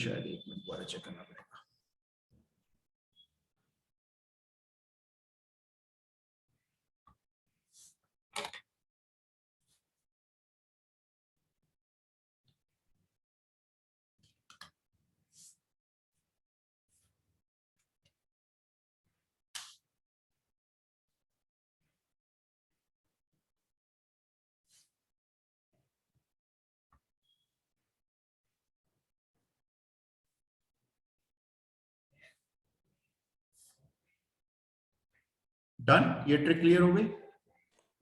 शायद, एक मिनट दोबारा चेक करना पड़ेगा। डन, ये ट्रिक क्लियर हो गई?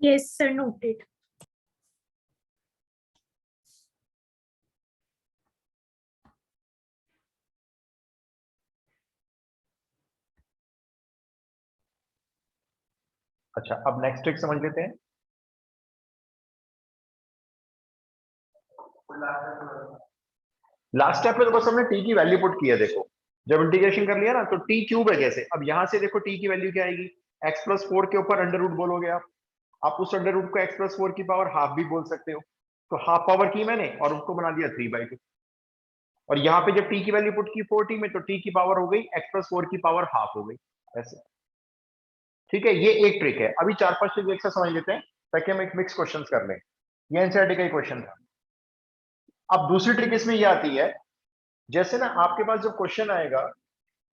Yes sir, noted. अच्छा, अब नेक्स्ट ट्रिक समझ लेते हैं। लास्ट स्टेप में तो बस हमने टी की वैल्यू पुट की है। देखो जब इंटीग्रेशन कर लिया ना तो टी क्यूब है जैसे, अब यहां से देखो टी की वैल्यू क्या आएगी, एक्स प्लस 4 के ऊपर अंडर रूट बोलोगे आप उस अंडर रूट को एक्स प्लस 4 की पावर हाफ भी बोल सकते हो। तो हाफ पावर की मैंने और उसको बना दिया 3/2। और यहाँ पे जब टी की वैल्यू पुट की 4t में तो टी की पावर हो गई एक्स प्लस 4 की पावर हाफ हो गई ऐसे। ठीक है, ये एक ट्रिक है। अभी 4-5 ट्रिक एक साथ समझ लेते हैं ताकि हम एक मिक्स क्वेश्चन कर लें। ये एनसीईआरटी का ही क्वेश्चन था। अब दूसरी ट्रिक इसमें ये आती है, जैसे ना आपके पास जब क्वेश्चन आएगा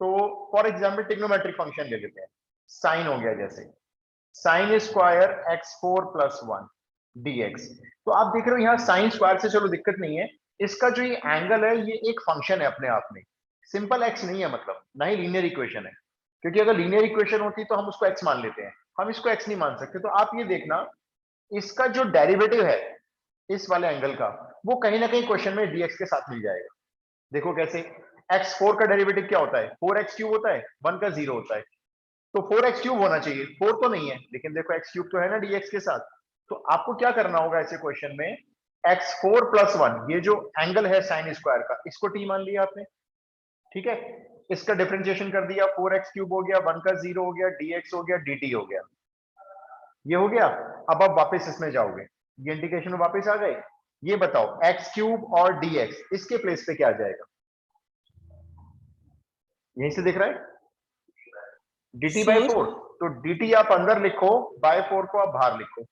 तो फॉर एग्जाम्पल ट्रिग्नोमेट्रिक फंक्शन ले लेते हैं, साइन हो गया जैसे साइन स्क्वायर x4 + 1 dx। तो आप देख रहे हो यहाँ साइन स्क्वायर से चलो दिक्कत नहीं है, इसका जो ये एंगल है ये एक फंक्शन है अपने आप में, सिंपल x नहीं है, मतलब ना ही लीनियर इक्वेशन है, क्योंकि अगर लीनियर इक्वेशन होती तो हम उसको x मान लेते हैं, हम इसको x नहीं मान सकते। तो आप ये देखना इसका जो डेरिवेटिव है इस वाले एंगल का वो कहीं ना कहीं क्वेश्चन में dx के साथ मिल जाएगा। देखो कैसे, x4 का डेरिवेटिव क्या होता है, 4x³ होता है, 1 का 0 होता है, तो 4x³ होना चाहिए, 4 तो नहीं है, लेकिन देखो x³ तो है ना dx के साथ। तो आपको क्या करना होगा ऐसे क्वेश्चन में, x4 + 1 ये जो एंगल है साइन स्क्वायर का इसको t मान लिया आपने, ठीक है, इसका डिफरेंशिएशन कर दिया, 4x³ हो गया, 1 का 0 हो गया, dx हो गया, dt हो गया, ये हो गया। अब आप वापस इसमें जाओगे, ये इंटीग्रेशन में वापस आ गए, ये बताओ x³ और dx इसके प्लेस पे क्या आ जाएगा, यहीं से दिख रहा है dt/4, तो dt आप अंदर लिखो, /4 को आप बाहर लिखो,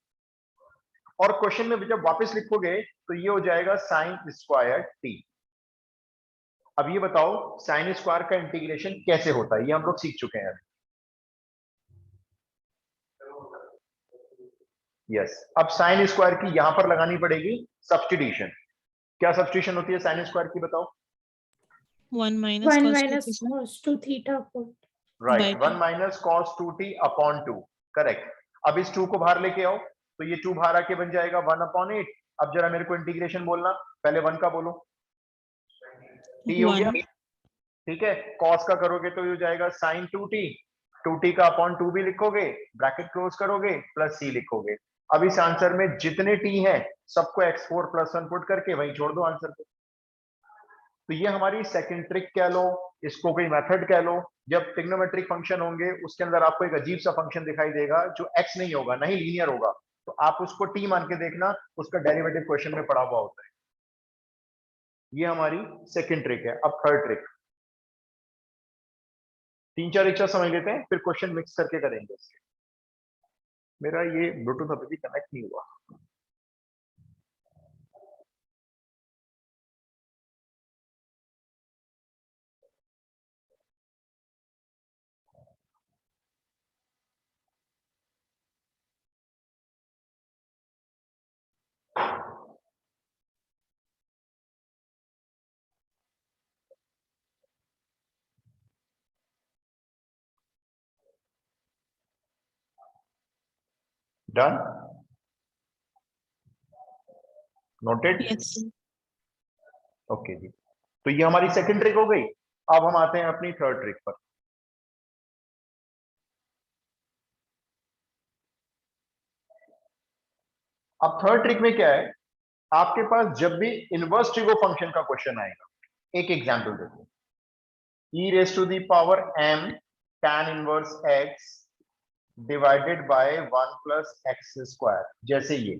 और क्वेश्चन में जब वापस लिखोगे तो ये हो जाएगा साइन स्क्वायर t। अब ये बताओ साइन स्क्वायर का इंटीग्रेशन कैसे होता है, ये हम लोग सीख चुके हैं अभी। यस, अब साइन स्क्वायर की यहां पर लगानी पड़ेगी सब्स्टिट्यूशन। क्या सब्स्टिट्यूशन होती है साइन स्क्वायर की, बताओ? 1 - cos 2θ। Right, 1 - cos 2t/2, correct. अब इस 2 को बाहर लेके आओ तो ये 2 बाहर आके बन जाएगा 1/8। अब जरा मेरे को इंटीग्रेशन बोलना, पहले 1 का बोलो, t हो गया, ठीक है, cos का करोगे तो ये हो जाएगा sin 2t, 2t का अपॉन 2 भी लिखोगे, ब्रैकेट क्लोज करोगे, प्लस c लिखोगे। अब इस आंसर में जितने t हैं सबको x4 + 1 पुट करके वहीं छोड़ दो आंसर को। तो ये हमारी सेकंड ट्रिक कह लो, इसको कोई मेथड कह लो। जब ट्रिग्नोमेट्रिक फंक्शन होंगे उसके अंदर आपको एक अजीब सा फंक्शन दिखाई देगा जो x नहीं होगा, नहीं लीनियर होगा, तो आप उसको t मान के देखना, उसका डेरिवेटिव क्वेश्चन में पड़ा हुआ होता है। ये हमारी सेकंड ट्रिक है। अब थर्ड ट्रिक, 3-4 एक समझ लेते हैं फिर क्वेश्चन मिक्स करके करेंगे। मेरा ये ब्लूटूथ अभी भी कनेक्ट नहीं हुआ। Done, noted? ओके जी, तो ये हमारी सेकंड ट्रिक हो गई। अब हम आते हैं अपनी थर्ड ट्रिक पर। अब थर्ड ट्रिक में क्या है, आपके पास जब भी इनवर्स ट्रिगो फंक्शन का क्वेश्चन आएगा, एक एग्जांपल देखो, e⁻m tan inverse x divided bye 1 + x², जैसे ये।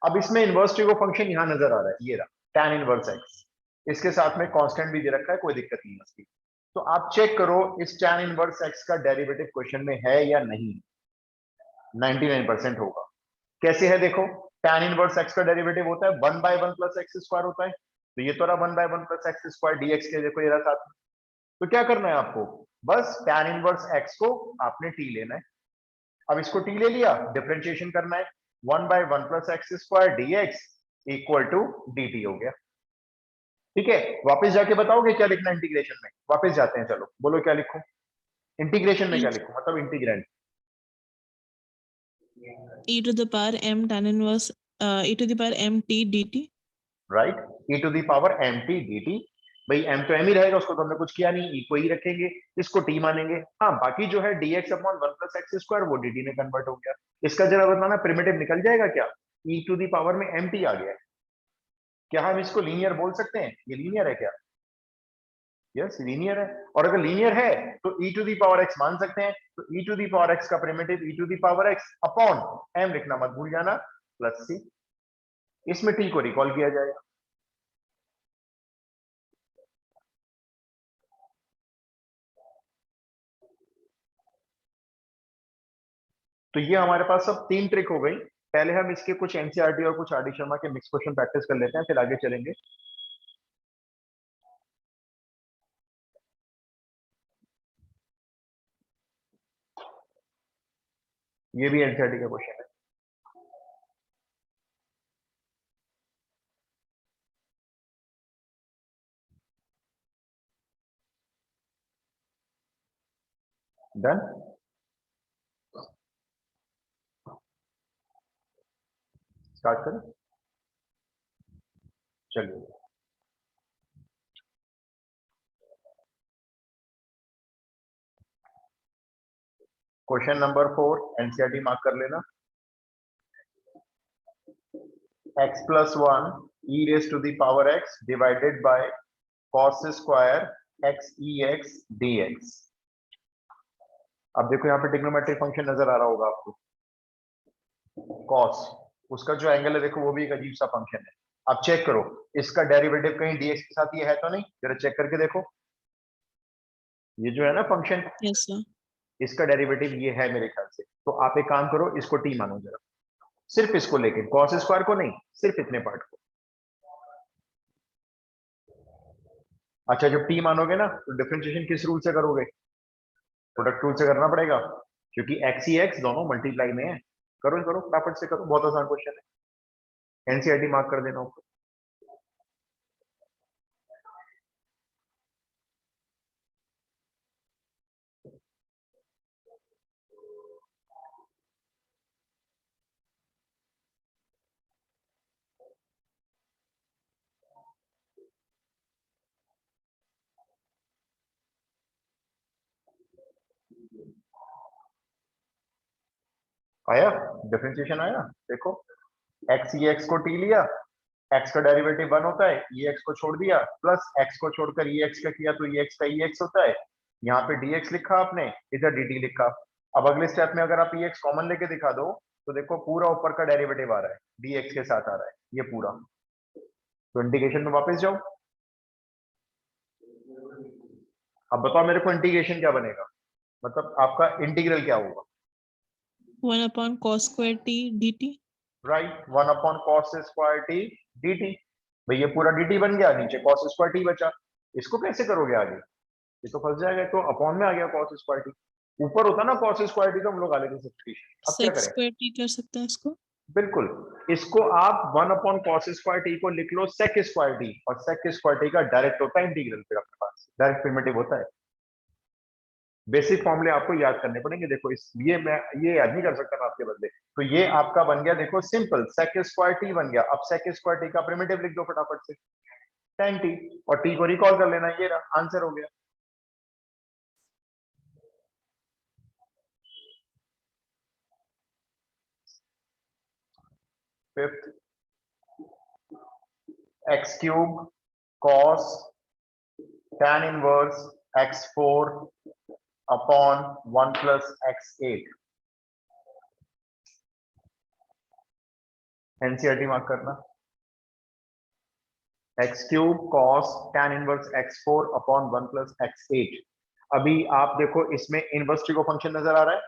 अब इसमें इनवर्स ट्रिगो फंक्शन यहां नजर आ रहा है, ये रहा tan इनवर्स x। इसके साथ में कांस्टेंट भी दे रखा है, कोई दिक्कत नहीं है उसकी। तो आप चेक करो इस tan इनवर्स x का डेरिवेटिव क्वेश्चन में है या नहीं। 99% होगा। कैसे है देखो, tan इनवर्स x का डेरिवेटिव होता है 1/1 प्लस एक्स स्क्वायर होता है, तो ये तो रहा 1/1 प्लस एक्स स्क्वायर dx के, देखो ये रहा साथ में। तो क्या करना है आपको, बस tan इनवर्स x को आपने t लेना है। अब इसको t ले लिया, डिफरेंशिएशन करना है, 1/1 plus X square dx equal to dt हो गया। ठीक है, वापस जाके बताओगे क्या लिखना इंटीग्रेशन में, वापस जाते हैं, चलो बोलो क्या लिखूं इंटीग्रेशन में, क्या लिखूं मतलब integrand. e to the power m tan inverse e to the power m t dt. Right, e to the power M T D T. भाई m तो m ही रहेगा, उसको तो हमने कुछ किया नहीं, e को ही रखेंगे, इसको t मानेंगे। हाँ, बाकी जो है dx upon 1 plus X square वो dt में कन्वर्ट हो गया। इसका जरा बताना, प्रिमिटिव निकल जाएगा क्या, e टू दी पावर में mt आ गया है। क्या हम इसको लीनियर बोल सकते हैं, ये लीनियर है क्या, यस लीनियर है। और अगर लीनियर है तो e to the power x मान सकते हैं, तो e to the power x का primitive e to the power x upon m लिखना मत भूल जाना, प्लस c। इसमें t को रिकॉल किया जाएगा। तो ये हमारे पास सब 3 ट्रिक हो गई। पहले हम इसके कुछ एनसीईआरटी और कुछ आर डी शर्मा के मिक्स क्वेश्चन प्रैक्टिस कर लेते हैं, फिर आगे चलेंगे। ये भी एनसीईआरटी का क्वेश्चन है। डन, स्टार्ट करें, चलिए। क्वेश्चन नंबर 4 एनसीईआरटी मार्क कर लेना। x plus 1 e raise to the power x divided by cos square x e x dx। अब देखो यहाँ पे ट्रिग्नोमेट्रिक फंक्शन नजर आ रहा होगा आपको, cos, उसका जो एंगल है देखो वो भी एक अजीब सा फंक्शन है। अब चेक करो इसका डेरिवेटिव कहीं dx के साथ ये है तो नहीं, जरा चेक करके देखो। ये जो है ना फंक्शन, Yes sir. इसका डेरिवेटिव ये है मेरे ख्याल से। तो आप एक काम करो, इसको t मानो जरा, सिर्फ इसको लेके, cos स्क्वायर को नहीं, सिर्फ इतने पार्ट को। अच्छा, जब t मानोगे ना तो डिफरेंशिएशन किस रूल से करोगे, प्रोडक्ट रूल से करना पड़ेगा, क्योंकि x ही x दोनों मल्टीप्लाई में है। करो करो फटाफट से करो, बहुत आसान क्वेश्चन है, एनसीईआरटी मार्क कर देना ऊपर। आया, डिफरेंशिएशन आया, देखो x ही x को t लिया, x का डेरिवेटिव 1 होता है, e x को छोड़ दिया, प्लस x को छोड़कर e x का किया तो e x का e x होता है। यहाँ पे dx लिखा आपने, इधर dt लिखा। अब अगले स्टेप में अगर आप e x कॉमन लेके दिखा दो तो देखो पूरा ऊपर का डेरिवेटिव आ रहा है, dx के साथ आ रहा है ये पूरा। तो इंटीग्रेशन में वापस जाओ। अब बताओ मेरे को इंटीग्रेशन क्या बनेगा, मतलब आपका इंटीग्रल क्या होगा। 1 upon cos square t dt. Right, 1 upon cos square T dt। भाई ये पूरा dt बन गया, नीचे cos स्क्वायर t बचा। इसको कैसे करोगे आगे, ये तो फंस जाएगा, तो अपॉन में आ गया cos स्क्वायर टी। ऊपर होता ना cos स्क्वायर टी तो हम लोग अलग से सब्स्टिट्यूशन। अब क्या Sec करें, square t कर सकते हैं इसको. बिल्कुल, इसको आप 1 अपॉन cos स्क्वायर टी को लिख लो sec स्क्वायर टी, और sec स्क्वायर टी का डायरेक्ट होता है इंटीग्रल, फिर अपने पास डायरेक्ट प्रिमिटिव होता है। बेसिक फॉर्मूले आपको याद करने पड़ेंगे, देखो इस ये याद नहीं कर सकता मैं आपके बदले। तो ये आपका बन गया, देखो सिंपल sec स्क्वायर टी बन गया। अब sec स्क्वायर टी का प्रिमिटिव लिख दो फटाफट से, tan t, और t को रिकॉल कर लेना, ये रहा आंसर हो गया। Fifth, x cube cos tan inverse x4 upon 1 plus x8। NCERT mark करना। X cube cos tan inverse x4 upon 1 plus x8। अभी आप देखो इसमें इनवर्स ट्री को फंक्शन नजर आ रहा है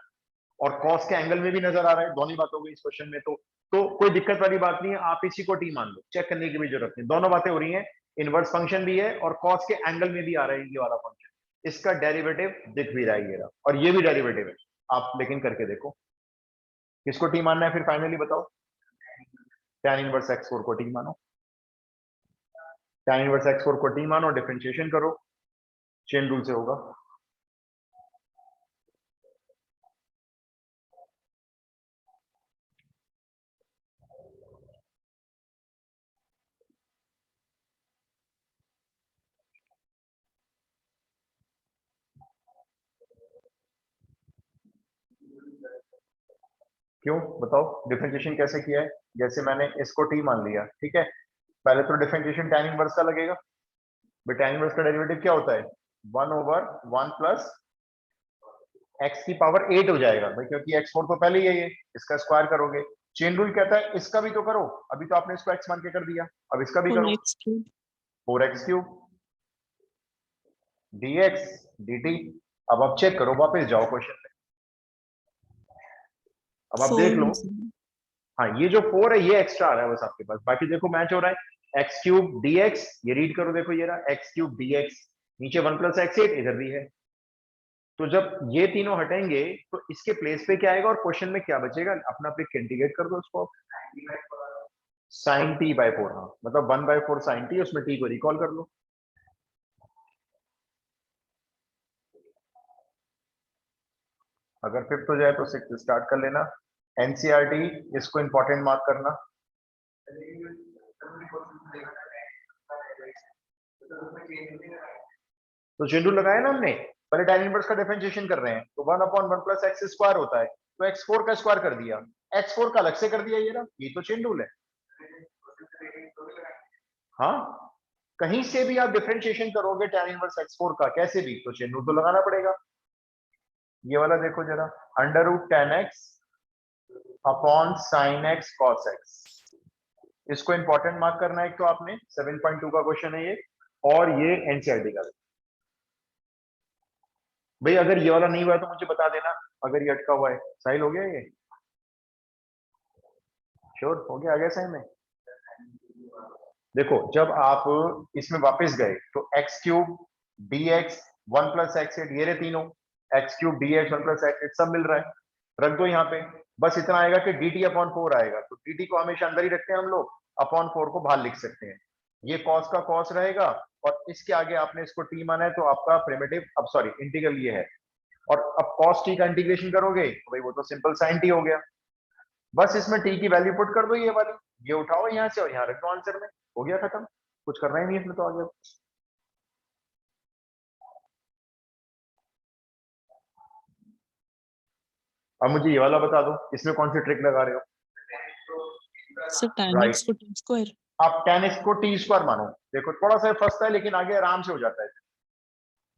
और कॉस के एंगल में भी नजर आ रहा है, दोनों बात हो गई इस क्वेश्चन में। तो कोई दिक्कत वाली बात नहीं है, आप इसी को टी मान लो, चेक करने की भी जरूरत नहीं, दोनों बातें हो रही हैं, इनवर्स फंक्शन भी है और कॉस के एंगल में भी आ रहा है ये वाला फंक्शन, इसका डेरिवेटिव दिख भी रहा है ये रहा, और ये भी डेरिवेटिव है, आप लेकिन करके देखो किसको टी मानना है फिर फाइनली बताओ। tan इनवर्स x4 को टी मानो, tan इनवर्स x4 को टी मानो, डिफरेंशिएशन करो, चेन रूल से होगा। क्यों बताओ, डिफरेंशिएशन कैसे किया है? जैसे मैंने इसको टी मान लिया, ठीक है, पहले तो डिफरेंशिएशन tan इनवर्स का लगेगा, बट tan इनवर्स का डेरिवेटिव क्या होता है 1/1 प्लस x की पावर 8 हो जाएगा भाई, क्योंकि x4 तो पहले ही है, ये इसका स्क्वायर करोगे। चेन रूल कहता है इसका भी तो करो, अभी तो आपने इसको x मान के कर दिया, अब इसका भी करो, 4x cube 4x cube dx dt। अब आप चेक करो, वापस जाओ क्वेश्चन में, अब आप 4 देख लो, में से हाँ ये जो 4 है ये एक्स्ट्रा आ रहा है बस आपके पास, बाकी देखो मैच हो रहा है, x क्यूब dx, ये रीड करो, देखो ये रहा x क्यूब dx, नीचे 1 प्लस x8 इधर भी है, तो जब ये तीनों हटेंगे तो इसके प्लेस पे क्या आएगा और क्वेश्चन में क्या बचेगा, अपना आप इंटीग्रेट कर दो उसको, sin t बाय 4, हाँ मतलब 1/4 sin t, उसमें t को रिकॉल कर लो। अगर फिफ्थ हो जाए तो सिक्स स्टार्ट कर लेना, एनसीईआरटी इसको इंपॉर्टेंट मार्क करना। तो चेन रूल लगाया ना हमने, पहले tan इनवर्स का डिफरेंशिएशन कर रहे हैं तो 1/1 प्लस एक्स स्क्वायर होता है, तो x4 का स्क्वायर कर दिया, x4 का अलग से कर दिया, ये रहा, ये तो चेन रूल है। हाँ कहीं से भी आप डिफरेंशिएशन करोगे tan इनवर्स x4 का कैसे भी, तो चेन रूल तो लगाना पड़ेगा। ये वाला देखो जरा, √10x upon sin x cos x, इसको इंपॉर्टेंट मार्क करना है, एक तो आपने 7.2 का क्वेश्चन है ये, और ये एनसीईआरटी का। भाई अगर ये वाला नहीं हुआ है तो मुझे बता देना, अगर ये अटका हुआ है। साहिल हो गया ये, श्योर हो गया, आ गया साहिल में। देखो जब आप इसमें वापस गए तो x cube dx 1 plus x8, ये रहे तीनों, x cube dx 1 plus x8 सब मिल रहा है, रख दो यहाँ पे, बस इतना आएगा कि dt अपॉन 4 आएगा, तो dt को हमेशा अंदर ही रखते हैं हम लोग, अपॉन 4 को बाहर लिख सकते हैं, ये cos का cos रहेगा, और इसके आगे आपने इसको t माना है तो आपका प्रिमिटिव, अब सॉरी इंटीग्रल ये है, और अब cos t का इंटीग्रेशन करोगे तो भाई वो तो सिंपल sin t हो गया, बस इसमें t की वैल्यू पुट कर दो, ये वाली, ये उठाओ यहाँ से और यहाँ रख दो आंसर में, हो गया खत्म, कुछ करना ही नहीं इसमें तो आगे। अब मुझे ये वाला बता दो, इसमें कौन सी ट्रिक लगा रहे हो? Sir tan Right. x को t स्क्वायर, आप tan x को t स्क्वायर मानो, देखो थोड़ा सा फंसता है लेकिन आगे आराम से हो जाता है,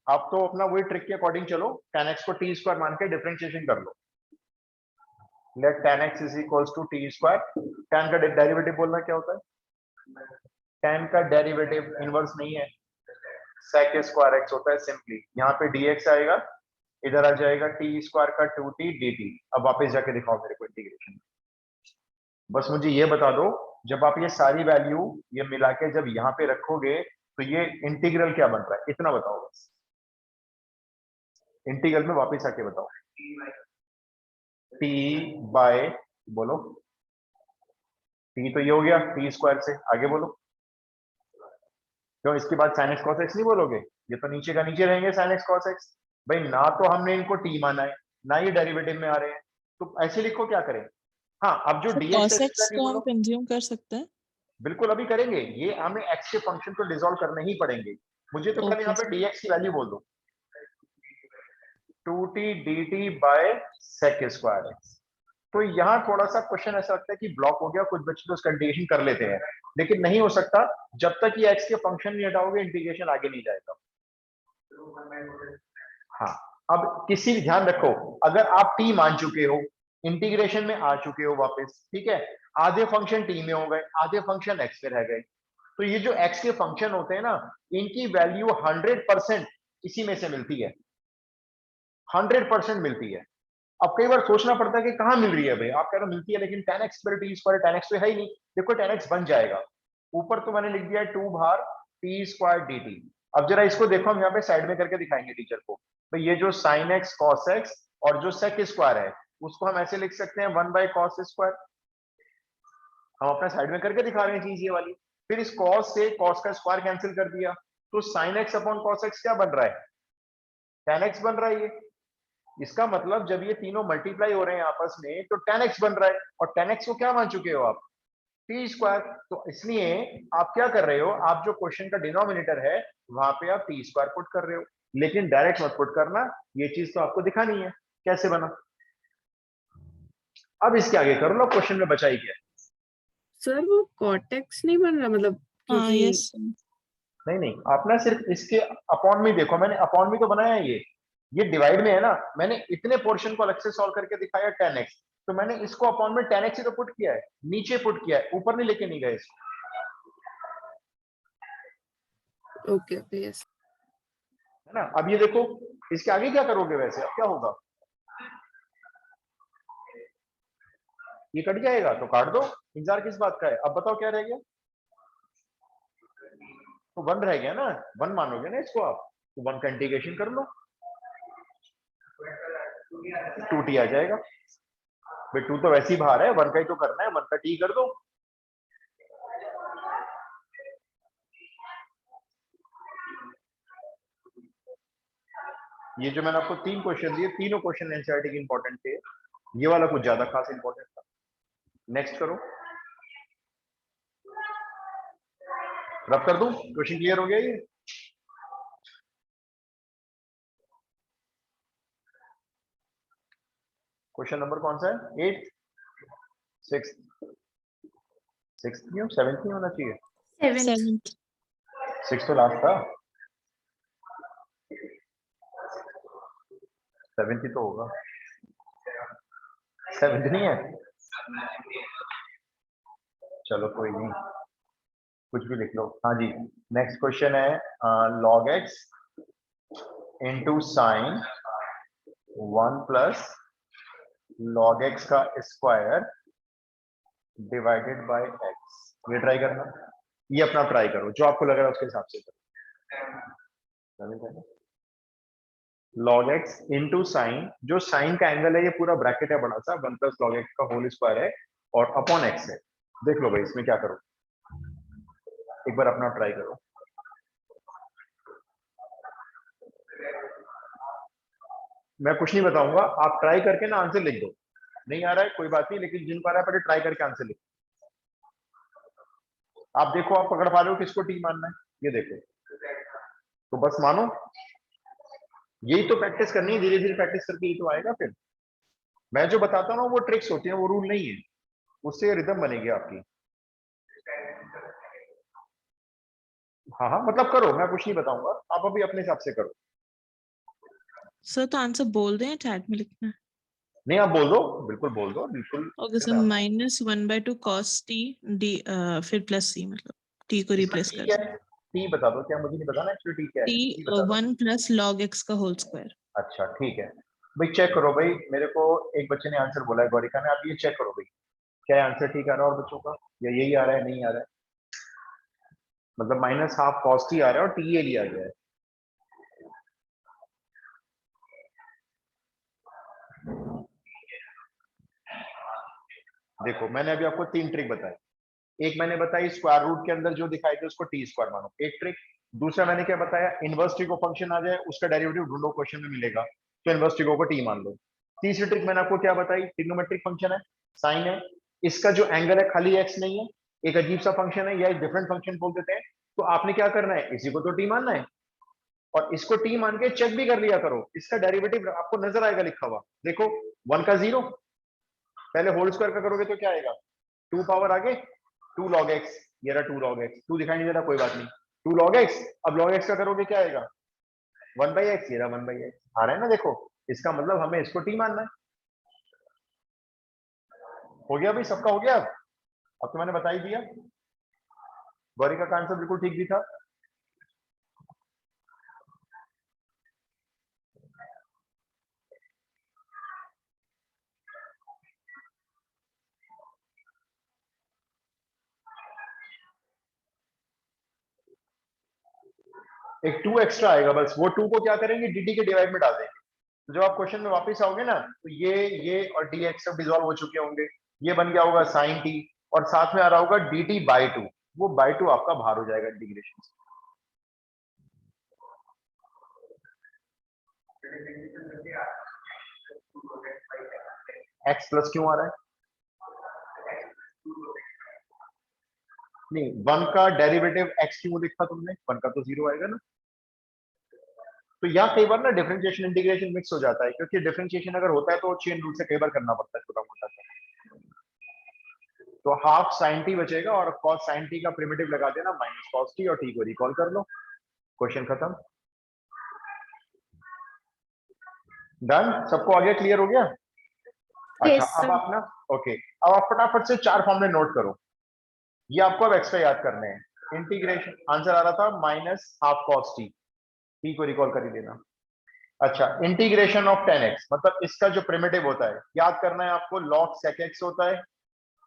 आप तो अपना वही ट्रिक के अकॉर्डिंग चलो, tan x को t स्क्वायर मान के डिफरेंशिएशन कर लो, let tan x is equals to t square, tan का डेरिवेटिव बोलना क्या होता है, tan का डेरिवेटिव इनवर्स नहीं है, sec स्क्वायर x होता है सिंपली, यहाँ पे dx आएगा, इधर आ जाएगा t स्क्वायर का 2t dt। अब वापस जाके दिखाओ मेरे को इंटीग्रेशन, बस मुझे ये बता दो, जब आप ये सारी वैल्यू ये मिला के जब यहाँ पे रखोगे तो ये इंटीग्रल क्या बन रहा है, इतना बताओ बस, इंटीग्रल में वापस आके बताओ, t बाय, बोलो t तो ये हो गया t स्क्वायर से, आगे बोलो, क्यों इसके बाद sin x cos x नहीं बोलोगे, ये तो नीचे का नीचे रहेंगे sin x cos x, भाई ना तो हमने इनको t माना है ना ये डेरिवेटिव में आ रहे हैं, तो ऐसे लिखो क्या करें। हाँ अब जो सर dx cos है x को हम कंज्यूम कर सकते हैं। बिल्कुल अभी करेंगे, ये हमें x के फंक्शन को डिसॉल्व करने ही पड़ेंगे, मुझे तो कल यहाँ पे dx की वैल्यू बोल दो, 2t dt by sec square x। तो यहाँ थोड़ा सा क्वेश्चन ऐसा लगता है कि ब्लॉक हो गया, कुछ बच्चे तो उसका इंटीग्रेशन कर लेते हैं, लेकिन नहीं हो सकता जब तक ये x के फंक्शन नहीं हटाओगे इंटीग्रेशन आगे नहीं जाएगा। हाँ अब किसी भी ध्यान रखो, अगर आप t मान चुके हो, इंटीग्रेशन में आ चुके हो वापस, ठीक है, आधे फंक्शन t में हो गए, आधे फंक्शन x पे रह गए, तो ये जो x के फंक्शन होते हैं ना, इनकी वैल्यू 100% इसी में से मिलती है, 100% मिलती है। अब कई बार सोचना पड़ता है कि कहाँ मिल रही है भाई, आप कह रहे हो मिलती है लेकिन 10x पर टी स्क्वायर, 10x तो है ही नहीं। देखो 10x बन जाएगा, ऊपर तो मैंने लिख दिया है 2 भार टी स्क्वायर dt। अब जरा इसको देखो, हम यहाँ पे साइड में करके दिखाएंगे टीचर को। तो ये जो sin x cos x और जो sec स्क्वायर है, उसको हम ऐसे लिख सकते हैं 1 बाय cos स्क्वायर। हम अपना साइड में करके दिखा रहे हैं चीज ये वाली। फिर इस cos से cos का स्क्वायर कैंसिल कर दिया, तो sin x upon cos x क्या बन रहा है, 10x बन रहा है ये। इसका मतलब जब ये तीनों मल्टीप्लाई हो रहे हैं आपस में तो 10x बन रहा है, और 10x को क्या मान चुके हो आप, टी स्क्वायर। तो इसलिए आप क्या कर रहे हो, आप जो क्वेश्चन का डिनोमिनेटर है वहां पे आप टी स्क्वायर पुट कर रहे हो, लेकिन डायरेक्ट मत पुट करना, ये चीज तो आपको दिखानी है कैसे बना। अब इसके आगे कर लो, क्वेश्चन में बचा ही क्या है। सर वो कॉर्टेक्स नहीं बन रहा, मतलब हाँ क्योंकि यस नहीं नहीं, आपने सिर्फ इसके अपॉन में देखो, मैंने अपॉन में तो बनाया है ये डिवाइड में है ना, मैंने इतने पोर्शन को अलग से सॉल्व करके दिखाया 10x, तो मैंने इसको अपॉन में 10x ही तो पुट किया है, नीचे पुट किया है, ऊपर नहीं लेके नहीं गए इसको, ओके ओके यस। है ना। अब ये देखो, इसके आगे क्या करोगे वैसे, अब क्या होगा, ये कट जाएगा तो काट दो, इंतजार किस बात का है। अब बताओ क्या रह गया, तो 1 रह गया ना, 1 मानोगे ना इसको आप, तो 1 का इंटीग्रेशन कर लो, 2t आ जाएगा। भाई 2 तो वैसे ही बाहर है, 1 का ही तो करना है, 1 का t कर दो। ये जो मैंने आपको 3 क्वेश्चन दिए, तीनों क्वेश्चन एनसीईआरटी के इंपॉर्टेंट थे, ये वाला कुछ ज्यादा खास इंपॉर्टेंट था। नेक्स्ट करो, रब कर दूं, क्वेश्चन क्लियर हो गया ये। क्वेश्चन नंबर कौन सा है, 8, 6, 6 नहीं हो, 7 नहीं होना चाहिए, 7th. 7th 6 तो लास्ट था, 7 ही तो होगा, 7 नहीं है, चलो कोई नहीं, कुछ भी लिख लो। हाँ जी, नेक्स्ट क्वेश्चन है log x into sine 1 plus log x का स्क्वायर डिवाइडेड बाय x। ये ट्राई करना, ये अपना ट्राई करो, जो आपको लग रहा है उसके हिसाब से करो। log x इंटू साइन, जो साइन का एंगल है ये पूरा ब्रैकेट है बड़ा सा, 1 प्लस log x का होल स्क्वायर है, और अपॉन x है। देख लो भाई इसमें क्या करो, एक बार अपना ट्राई करो। मैं कुछ नहीं बताऊंगा, आप ट्राई करके ना आंसर लिख दो, नहीं आ रहा है कोई बात नहीं, लेकिन जिनको आ रहा है पहले ट्राई करके आंसर लिखो। आप देखो, आप पकड़ पा रहे हो किसको टी मानना है, ये देखो, तो बस मानो, यही तो प्रैक्टिस करनी है, धीरे धीरे प्रैक्टिस करके ही तो आएगा। फिर मैं जो बताता हूँ वो ट्रिक्स होती है, वो रूल नहीं है, उससे रिदम बनेगी आपकी। हाँ हाँ, मतलब करो, मैं कुछ नहीं बताऊंगा, आप अभी अपने हिसाब से करो। सर तो आंसर बोल दें, चैट में लिखना है। नहीं आप बोल दो, बिल्कुल बोल दो, बिल्कुल। Okay sir, -1/2 cos t d फिर प्लस c, मतलब t को रिप्लेस कर ठीक है, टी बता दो, क्या मुझे नहीं बताना एक्चुअली टी क्या है, t बता दो। 1 प्लस log x का होल स्क्वायर। अच्छा ठीक है भाई, चेक करो भाई, मेरे को एक बच्चे ने आंसर बोला है, गौरिका ने, आप ये चेक करो भाई, क्या आंसर ठीक आ रहा है और बच्चों का, या यही आ रहा है, नहीं आ रहा है, मतलब -12 cos t आ रहा है और टी ये लिया गया है। देखो मैंने अभी आपको 3 ट्रिक बताई, एक मैंने बताई स्क्वायर रूट के अंदर जो दिखाई थे उसको टी स्क्वायर मानो, एक ट्रिक। दूसरा मैंने क्या बताया, इनवर्स ट्रिको फंक्शन आ जाए उसका डेरिवेटिव ढूंढो, क्वेश्चन में मिलेगा, तो इनवर्स ट्रिको को टी मान लो। तीसरी ट्रिक मैंने आपको क्या बताई, ट्रिग्नोमेट्रिक फंक्शन है, साइन है, इसका जो एंगल है खाली एक्स नहीं है, एक अजीब सा फंक्शन है या एक डिफरेंट फंक्शन बोल देते हैं, तो आपने क्या करना है, इसी को तो टी मानना है, और इसको टी मान के चेक भी कर लिया करो, इसका डेरिवेटिव आपको नजर आएगा लिखा हुआ, देखो 1 का 0, पहले होल स्क्वायर का करोगे तो क्या आएगा, 2 पावर आगे 2 log x, ये रहा 2 log x, 2 दिखाई नहीं दे रहा कोई बात नहीं, 2 log x, अब log x का करोगे क्या आएगा, 1/x, ये रहा 1/x, आ रहा है ना, देखो इसका मतलब हमें इसको t मानना है। हो गया भाई, सबका हो गया, अब तो मैंने बता ही दिया। गौरी का आंसर बिल्कुल ठीक भी था। एक 2 एक्स्ट्रा आएगा, बस वो 2 को क्या करेंगे, dt के डिवाइड में डाल देंगे। तो जब आप क्वेश्चन में वापस आओगे ना, तो ये और dx सब डिसॉल्व हो चुके होंगे, ये बन गया होगा sin t, और साथ में आ रहा होगा dt बाई 2, वो बाई 2 आपका बाहर हो जाएगा इंटीग्रेशन से। x प्लस क्यों आ रहा है? नहीं, 1 का डेरिवेटिव x क्यों लिखा तुमने? 1 का तो 0 आएगा ना। तो यहाँ कई बार ना डिफरेंशिएशन इंटीग्रेशन मिक्स हो जाता है, क्योंकि डिफरेंशिएशन अगर होता है तो चेन रूल से कई बार करना पड़ता है छोटा मोटा सा। तो हाफ साइन टी बचेगा और कॉस साइन टी का प्रिमिटिव लगा देना माइनस कॉस टी, और टी को रिकॉल कर लो, क्वेश्चन खत्म। डन, सबको आगे क्लियर हो गया? अच्छा, Yes, अब sir. आप ना, ओके, अब आप फटाफट से 4 फॉर्मूले नोट करो, ये आपको अब एक्स्ट्रा याद करने हैं। इंटीग्रेशन आंसर आ रहा था minus half cos T, T को रिकॉल कर ही देना। अच्छा, इंटीग्रेशन ऑफ 10x, मतलब इसका जो प्रिमिटिव होता है याद करना है आपको, log sec x होता है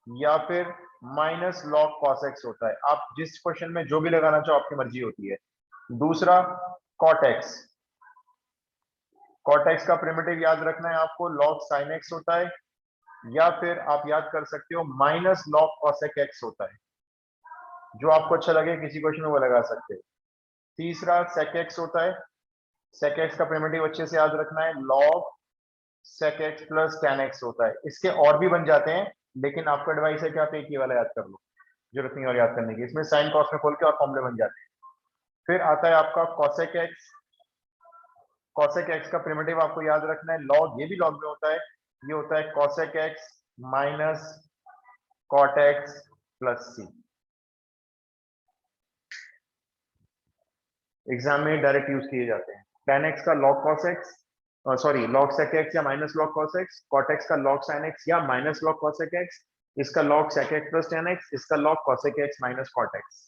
या फिर माइनस log cos x होता है। आप जिस क्वेश्चन में जो भी लगाना चाहो आपकी मर्जी होती है। दूसरा cot x, cot x का प्रिमिटिव याद रखना है आपको, log sin x होता है, या फिर आप याद कर सकते हो माइनस log cosec x होता है। जो आपको अच्छा लगे किसी क्वेश्चन में वो लगा सकते हो। तीसरा sec x होता है, sec x का प्रिमिटिव अच्छे से याद रखना है, log sec x plus tan x होता है। इसके और भी बन जाते हैं, लेकिन आपका एडवाइस है कि आप एक ही वाला याद कर लो, जरूरत नहीं और याद करने की। इसमें साइन कॉस में खोल के और फॉर्मूले बन जाते हैं। फिर आता है आपका cosec x, cosec x का प्रिमिटिव आपको याद रखना है, log, ये भी log में होता है, ये होता है cosec x minus cot x plus c। Exam में डायरेक्ट यूज किए जाते हैं। tan x का log cos x, sorry log sec x या minus log cos x, cot x का log sin x या माइनस log cosec x, इसका log sec x plus tan x, इसका log cosec x minus cot x।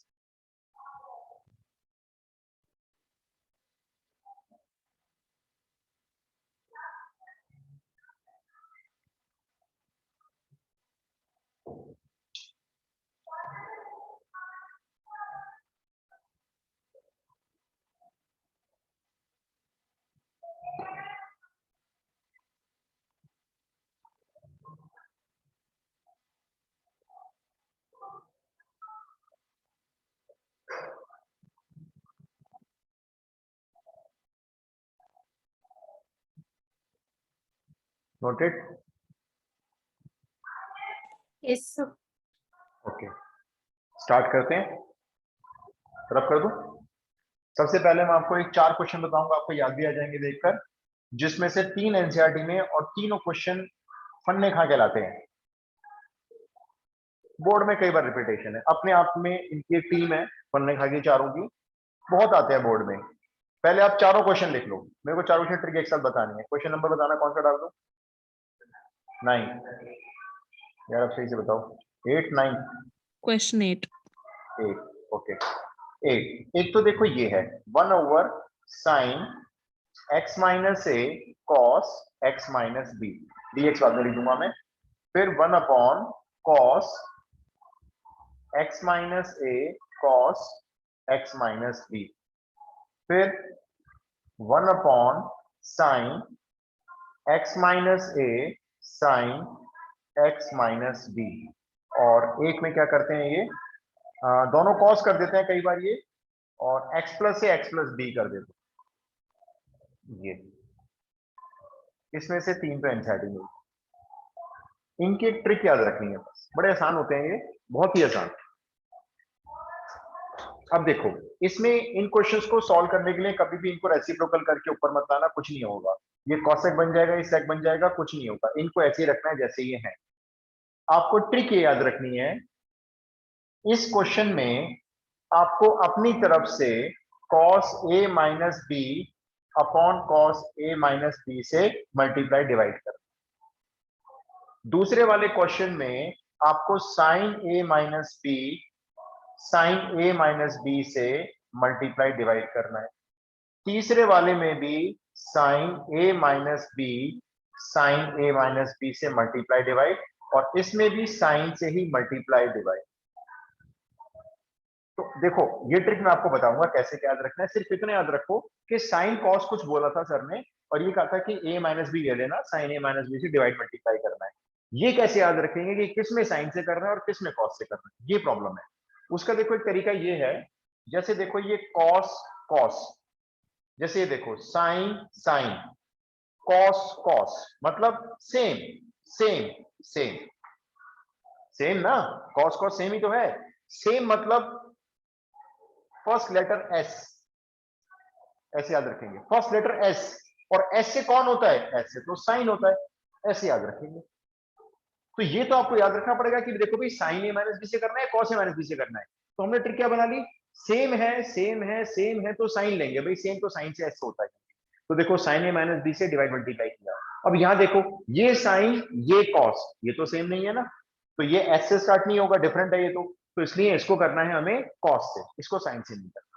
Noted? Yes, sir. Okay, start करते हैं। रब कर दूं? सबसे पहले मैं आपको एक 4 क्वेश्चन बताऊंगा, आपको याद भी आ जाएंगे देखकर, जिसमें से 3 एनसीईआरटी में, और तीनों क्वेश्चन फन्ने खा के लाते हैं। बोर्ड में कई बार रिपीटेशन है, अपने आप में इनकी एक टीम है फन्ने खा के चारों की, बहुत आते हैं बोर्ड में। पहले आप चारों क्वेश्चन लिख लो, मेरे को चारों क्वेश्चन ट्रिक एक साथ बतानी है। क्वेश्चन नंबर बताना कौन सा डाल दो? 9 यार, अब सही से बताओ। 8 9? Question 8. 8, ओके। 8, एक तो देखो ये है 1 over sine x minus a cos x minus b, dx बाद में लिख दूंगा मैं। फिर 1 upon cos x minus a cos x minus b, फिर 1 upon sine x minus a sine x minus b, और एक में क्या करते हैं ये दोनों कॉस कर देते हैं कई बार ये, और x प्लस से x प्लस बी कर देते हैं। ये इसमें से 3 तो एनसीईआरटी में, इनकी एक ट्रिक याद रखनी है बस, बड़े आसान होते हैं ये, बहुत ही आसान। अब देखो, इसमें इन क्वेश्चंस को सॉल्व करने के लिए कभी भी इनको रेसिप्रोकल करके ऊपर मत लाना, कुछ नहीं होगा। ये कॉसेक बन जाएगा, ये सेक बन जाएगा, कुछ नहीं होगा। इनको ऐसे ही रखना है जैसे ये है। आपको ट्रिक ये याद रखनी है, इस क्वेश्चन में आपको अपनी तरफ से cos a minus B upon cos a minus B से मल्टीप्लाई डिवाइड करना। दूसरे वाले क्वेश्चन में आपको sin a minus B sine A minus B से मल्टीप्लाई डिवाइड करना है। तीसरे वाले में भी sine A minus B sine A minus B से मल्टीप्लाई डिवाइड, और इसमें भी साइन से ही मल्टीप्लाई डिवाइड। तो देखो ये ट्रिक मैं आपको बताऊंगा कैसे क्या याद रखना है। सिर्फ इतना याद रखो कि साइन कॉस कुछ बोला था सर ने, और ये कहा था कि ए माइनस बी ले लेना, साइन ए माइनस बी से डिवाइड मल्टीप्लाई करना है। ये कैसे याद रखेंगे कि किस में साइन से करना है और किस में कॉस से करना है, ये प्रॉब्लम है। उसका देखो एक तरीका ये है, जैसे देखो ये कॉस कॉस, जैसे ये देखो साइन साइन, कॉस कॉस, मतलब सेम सेम सेम सेम ना, कॉस कॉस सेम ही तो है। सेम मतलब फर्स्ट लेटर एस, ऐसे याद रखेंगे, फर्स्ट लेटर एस, और एस से कौन होता है, एस से तो साइन होता है, ऐसे याद रखेंगे। तो ये तो आपको याद रखना पड़ेगा कि देखो भाई साइन ए माइनस बी से करना है, कॉस ए माइनस बी से करना है। तो हमने ट्रिक क्या बना ली, सेम है सेम है सेम है तो साइन लेंगे, भाई सेम तो साइन से एस होता है। तो देखो साइन ए माइनस बी से डिवाइड मल्टीप्लाई किया। अब यहां देखो ये साइन ये कॉस, ये तो सेम नहीं है ना, तो ये एस से स्टार्ट नहीं होगा, डिफरेंट है ये तो इसलिए इसको करना है हमें कॉस से, इसको साइन से नहीं करना।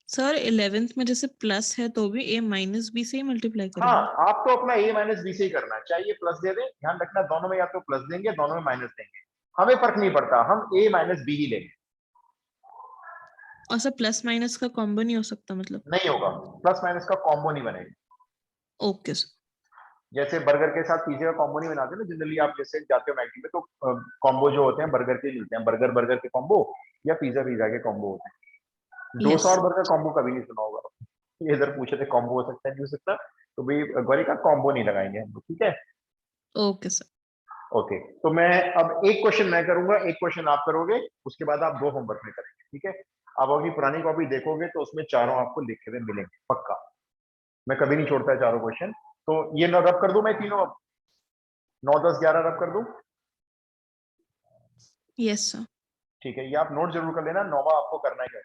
सर 11th में जैसे प्लस है तो भी a माइनस बी से ही मल्टीप्लाई हाँ, करेंगे। आप तो अपना ए माइनस बी से ही करना है, चाहे ये प्लस दे दें, ध्यान रखना दोनों में या तो प्लस देंगे दोनों में माइनस देंगे, हमें फर्क नहीं पड़ता, हम ए माइनस बी ही लेंगे। और सर प्लस माइनस का कॉम्बो नहीं हो सकता मतलब? नहीं होगा, प्लस माइनस का कॉम्बो नहीं बनेगा। Okay sir. जैसे बर्गर के साथ पिज्जे का कॉम्बो नहीं बनाते ना जनरली, आप जैसे जाते हो मैकडी में तो कॉम्बो जो होते हैं बर्गर के मिलते हैं, बर्गर बर्गर के कॉम्बो या पिज्जा पिज्जा के कॉम्बो होते हैं। डोसा और बर्गर कॉम्बो कभी नहीं सुना होगा, ये इधर पूछे थे कॉम्बो हो सकता है नहीं हो सकता, तो भाई गौरी का कॉम्बो नहीं लगाएंगे हम लोग, ठीक है। Okay sir. ओके, तो मैं अब एक क्वेश्चन मैं करूंगा, एक क्वेश्चन आप करोगे, उसके बाद आप 2 होमवर्क में करेंगे, ठीक है। आप अगर पुरानी कॉपी देखोगे तो उसमें चारों आपको लिखे हुए मिलेंगे पक्का, मैं कभी नहीं छोड़ता है चारों क्वेश्चन। तो ये रब कर दूं मैं तीनों, अब 9 10 11 रब कर दूं, यस सर। ठीक है। ये आप नोट जरूर कर लेना, 9वां आपको करना है,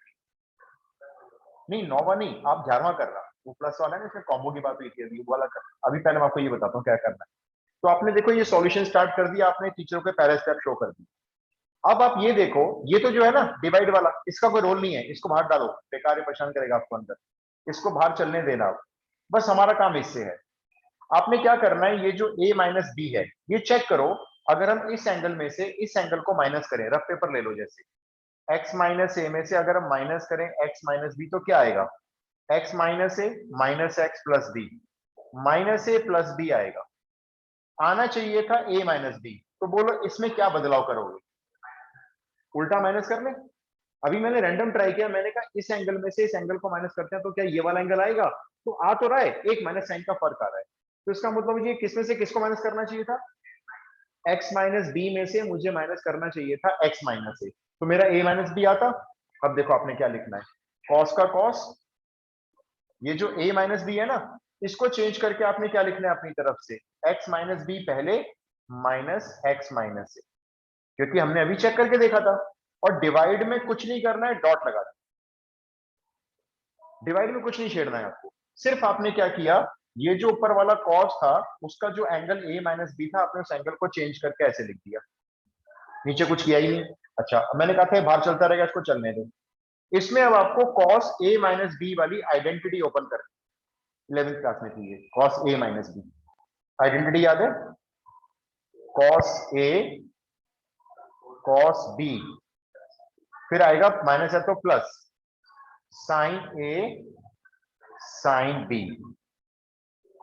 नहीं 9वां नहीं, आप 11वां कर रहा, वो प्लस वाला है ना, इसमें कॉम्बो की बात हुई थी, अभी वाला कर। अभी पहले मैं आपको ये बताता हूँ क्या करना है। तो आपने देखो ये सॉल्यूशन स्टार्ट कर दिया, आपने टीचरों के पहले स्टेप शो कर दी। अब आप ये देखो, ये तो जो है ना डिवाइड वाला, इसका कोई रोल नहीं है, इसको बाहर डालो, बेकार ही परेशान करेगा आपको अंदर, इसको बाहर चलने देना आप, बस हमारा काम इससे है। आपने क्या करना है, ये जो a माइनस बी है ये चेक करो, अगर हम इस एंगल में से इस एंगल को माइनस करें, रफ पेपर ले लो, जैसे x माइनस ए में से अगर हम माइनस करें x माइनस बी तो क्या आएगा, x minus a minus x plus b, minus A plus b आएगा, आना चाहिए था a माइनस बी। तो बोलो इसमें क्या बदलाव करोगे, उल्टा माइनस कर ले। अभी मैंने रैंडम ट्राई किया, मैंने कहा इस एंगल में से इस एंगल को माइनस करते हैं तो क्या ये वाला एंगल आएगा, तो आ तो रहा है, एक माइनस साइन का फर्क आ रहा है। तो इसका मतलब ये किस में से किसको माइनस करना चाहिए था, x माइनस बी में से मुझे माइनस करना चाहिए था x माइनस ए, तो मेरा a माइनस बी आता। अब देखो आपने क्या लिखना है, cos का cos, ये जो a माइनस बी है ना, इसको चेंज करके आपने क्या लिखना है अपनी तरफ से, x माइनस बी पहले माइनस x माइनस ए, क्योंकि हमने अभी चेक करके देखा था। और डिवाइड में कुछ नहीं करना है, डॉट लगा देना, डिवाइड में कुछ नहीं छेड़ना है आपको, सिर्फ आपने क्या किया, ये जो ऊपर वाला cos था उसका जो एंगल a माइनस बी था, आपने उस एंगल को चेंज करके ऐसे लिख दिया, नीचे कुछ किया ही नहीं। अच्छा, मैंने कहा था बाहर चलता रहेगा, इसको चलने दो। इसमें अब आपको cos a माइनस बी वाली आइडेंटिटी ओपन करनी, 11th क्लास में थी ये cos a minus B, identity याद है, cos a cos b, फिर आएगा माइनस है तो plus sine a sine b,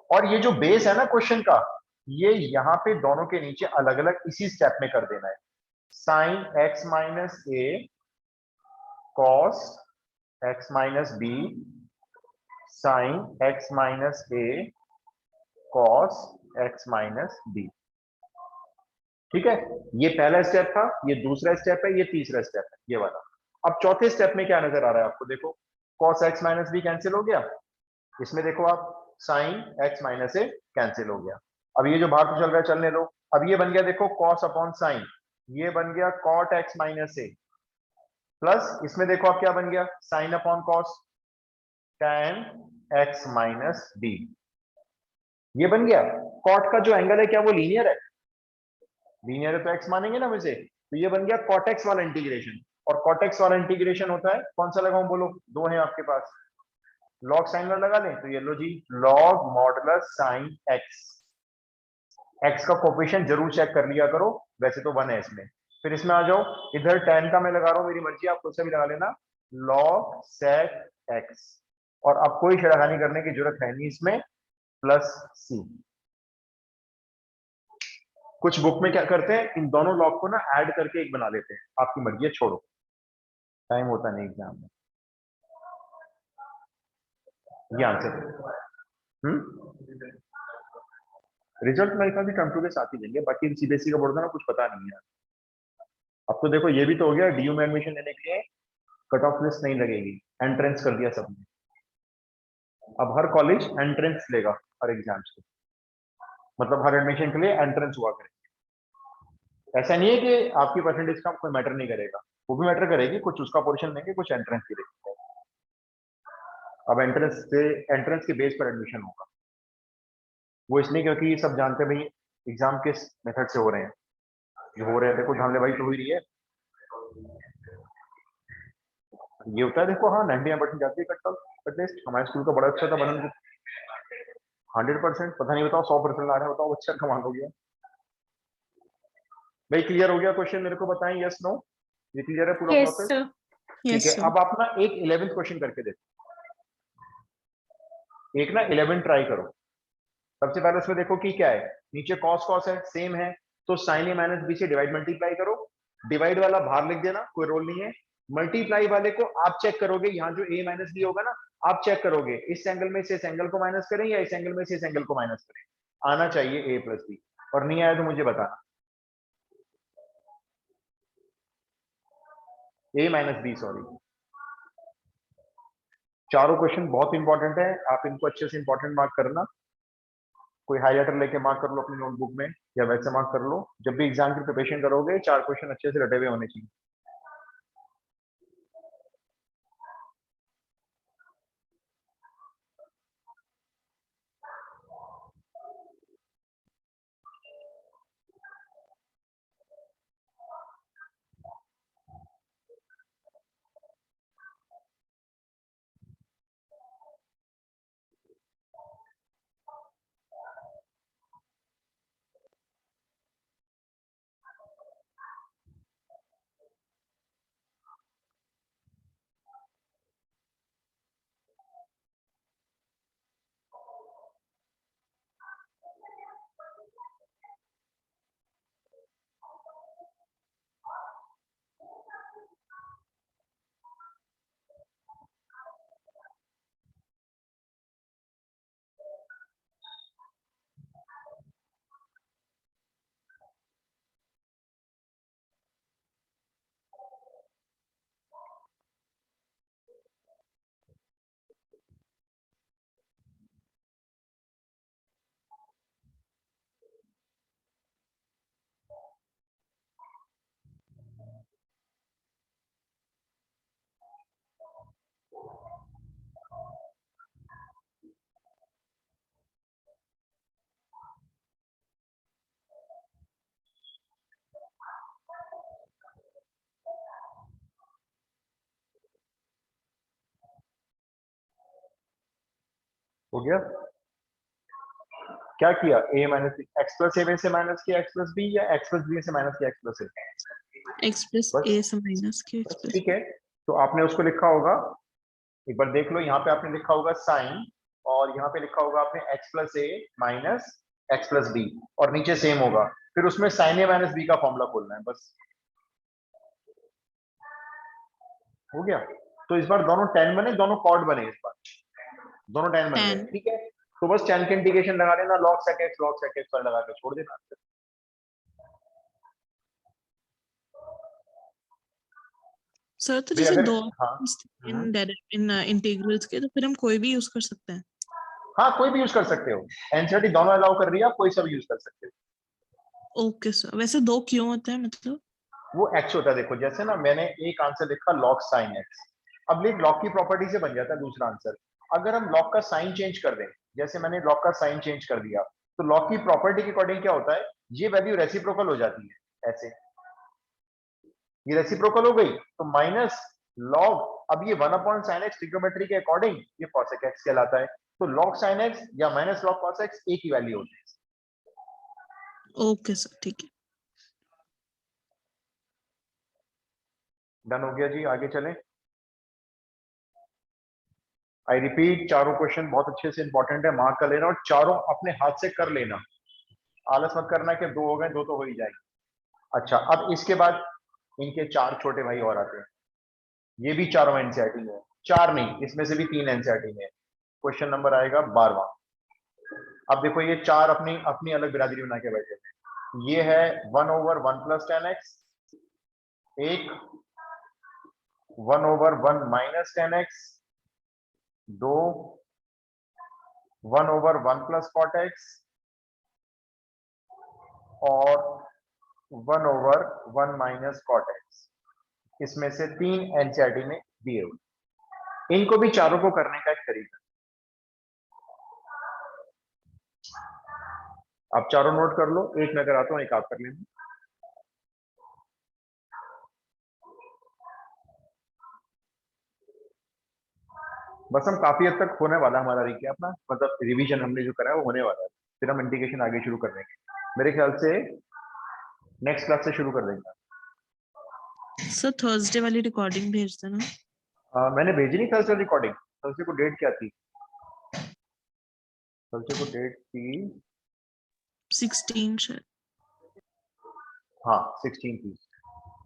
और ये जो बेस है ना क्वेश्चन का, ये यहां पे दोनों के नीचे अलग अलग इसी स्टेप में कर देना है, sine x minus a cos x minus B sine x minus a cos x minus b, ठीक है। ये पहला स्टेप था, ये दूसरा स्टेप है, ये तीसरा स्टेप है, ये वाला। अब चौथे स्टेप में क्या नजर आ रहा है आपको, देखो cos x minus B cancel हो गया, इसमें देखो आप sine x minus A cancel हो गया। अब ये जो बाहर तो चल रहा है चलने दो, अब ये बन गया देखो cos अपॉन साइन, ये बन गया cot x माइनस ए, प्लस इसमें देखो आप क्या बन गया, sine upon cos tan x minus B, ये बन गया। cot का जो एंगल है क्या वो लीनियर है, लीनियर है तो x मानेंगे ना वैसे, तो ये बन गया cot x वाला इंटीग्रेशन, और कॉटेक्स वाला इंटीग्रेशन होता है कौन सा लगाऊं बोलो, दो है आपके पास, लॉग साइन वाला लगा लें तो ये लो जी, log modulus sine x, x का कोफिशिएंट जरूर चेक कर लिया करो, वैसे तो 1 है इसमें। फिर इसमें आ जाओ, इधर tan का मैं लगा रहा हूं, मेरी मर्जी, आप खुद से भी लगा लेना, log sec x, और अब कोई छेड़खानी करने की जरूरत है नहीं इसमें, प्लस c। कुछ बुक में क्या करते हैं, इन दोनों लॉग को ना ऐड करके एक बना लेते हैं, आपकी मर्जी है, छोड़ो, टाइम होता नहीं एग्जाम में। ये आंसर रिजल्ट मेरे ख्याल से टर्म 2 के साथ ही देंगे, बाकी सीबीएसई का बोर्ड था ना, कुछ पता नहीं है। अब तो देखो ये भी तो हो गया, डीयू में एडमिशन लेने के लिए कट ऑफ लिस्ट नहीं लगेगी, एंट्रेंस कर दिया सबने। अब हर कॉलेज एंट्रेंस लेगा हर एग्जाम्स के, मतलब हर एडमिशन के लिए एंट्रेंस हुआ करेगी। ऐसा नहीं है कि आपकी परसेंटेज का कोई मैटर नहीं करेगा, वो भी मैटर करेगी, कुछ उसका पोर्शन लेंगे, कुछ एंट्रेंस की देंगे। अब एंट्रेंस के बेस पर एडमिशन होगा, वो इसलिए क्योंकि सब जानते हैं भाई एग्जाम किस मेथड से हो रहे हैं, जो हो रहे हैं, देखो धामले भाई तो हो ही रही है, ये होता है देखो, हाँ 99% जाती है कट लिस्ट। हमारे स्कूल का बड़ा अच्छा था बनन, 100%, पता नहीं बताओ 100% ला रहे हैं, बताओ अच्छा कमाल हो गया भाई। क्लियर हो गया क्वेश्चन, मेरे को बताएं यस नो, ये क्लियर है पूरा Yes, प्रोसेस? sir. ठीक Yes, है, sir. अब आप ना एक 11th क्वेश्चन करके देखो, एक ना 11 ट्राई करो। सबसे पहले उसमें देखो कि क्या है, नीचे कॉस कॉस है, सेम है, तो साइन ए माइनस बी से डिवाइड मल्टीप्लाई करो, डिवाइड वाला बाहर लिख देना, कोई रोल नहीं है। मल्टीप्लाई वाले को आप चेक करोगे, यहाँ जो ए माइनस बी होगा ना, आप चेक करोगे इस एंगल में से इस एंगल को माइनस करें या इस एंगल में से इस एंगल को माइनस करें, आना चाहिए ए प्लस बी, और नहीं आया तो मुझे बताना, ए माइनस बी, सॉरी। चारों क्वेश्चन बहुत इंपॉर्टेंट है, आप इनको अच्छे से इंपॉर्टेंट मार्क करना, कोई हाईलाइटर लेके मार्क कर लो अपनी नोटबुक में, या वैसे मार्क कर लो, जब भी एग्जाम की प्रिपरेशन करोगे 4 क्वेश्चन अच्छे से रटे हुए होने चाहिए। हो गया, क्या किया, ए माइनस एक्स प्लस ए में से माइनस किया एक्स प्लस बी, या एक्स प्लस बी से माइनस किया एक्स प्लस ए, X plus बस A से minus Q X plus ठीक है। तो आपने उसको लिखा होगा, एक बार देख लो, यहाँ पे आपने लिखा होगा साइन, और यहाँ पे लिखा होगा आपने एक्स प्लस ए माइनस एक्स प्लस बी, और नीचे सेम होगा, फिर उसमें साइन ए माइनस बी का फॉर्मूला खोलना है, बस हो गया। तो इस बार दोनों 10 बने, दोनों कॉर्ड बने, इस बार दोनों 10 बन गए, 10. ठीक है। तो बस 10 के इंटीग्रेशन लगा लेना, log sec x पर लगा के छोड़ देना। सर तो भाई जैसे अगर, दो हाँ इन इंटीग्रल्स के, तो फिर हम कोई भी यूज कर सकते हैं। हाँ, कोई भी यूज कर सकते हो, एनसीईआरटी दोनों अलाउ कर रही है, आप कोई सा भी यूज कर सकते हो। ओके सर, वैसे दो क्यों होते हैं मतलब? वो एक्स होता है, देखो जैसे ना मैंने एक आंसर लिखा log sin x, अब लिख log की प्रॉपर्टी से बन जाता है दूसरा आंसर। अगर हम log का साइन चेंज कर दें, जैसे मैंने log का साइन चेंज कर दिया, तो log की प्रॉपर्टी के अकॉर्डिंग क्या होता है, ये वैल्यू रेसिप्रोकल हो जाती है, ऐसे ये रेसिप्रोकल हो गई, तो माइनस लॉग, अब ये 1/sin x ट्रिग्नोमेट्री के अकॉर्डिंग ये cosec x कहलाता है। तो log sin x या माइनस log cos x एक ही वैल्यू होती है। ओके सर, ठीक है। डन हो गया जी, आगे चलें। आई रिपीट, चारों क्वेश्चन बहुत अच्छे से इंपॉर्टेंट है, मार्क कर लेना और चारों अपने हाथ से कर लेना, आलस मत करना कि 2 हो गए, 2 तो हो ही जाएंगे। अच्छा, अब इसके बाद इनके 4 छोटे भाई और आते हैं, ये भी चारों एनसीईआरटी में है, 4 नहीं, इसमें से भी 3 एनसीईआरटी में है। क्वेश्चन नंबर आएगा 12वां। अब देखो ये 4 अपनी अपनी अलग बिरादरी बना के बैठे हैं। ये है 1/1 + tan x, एक 1/1 - tan x, 2 1/1 + cot x और 1/1 - cot x। इसमें से 3 एनसीईआरटी में दिए हुए, इनको भी चारों को करने का एक तरीका। आप चारों नोट कर लो, एक मैं कराता हूं, एक आप कर लेना। बस हम काफी हद तक होने वाला हमारा रिकैप ना, मतलब रिवीजन हमने जो करा है वो होने वाला है, फिर हम इंटीग्रेशन आगे शुरू कर देंगे, मेरे ख्याल से नेक्स्ट क्लास से शुरू कर देंगे। सर थर्सडे वाली रिकॉर्डिंग भेज देना। मैंने भेजी नहीं थर्सडे रिकॉर्डिंग, थर्सडे को डेट क्या थी? थर्सडे को डेट थी 16 शायद। हाँ 16 थी,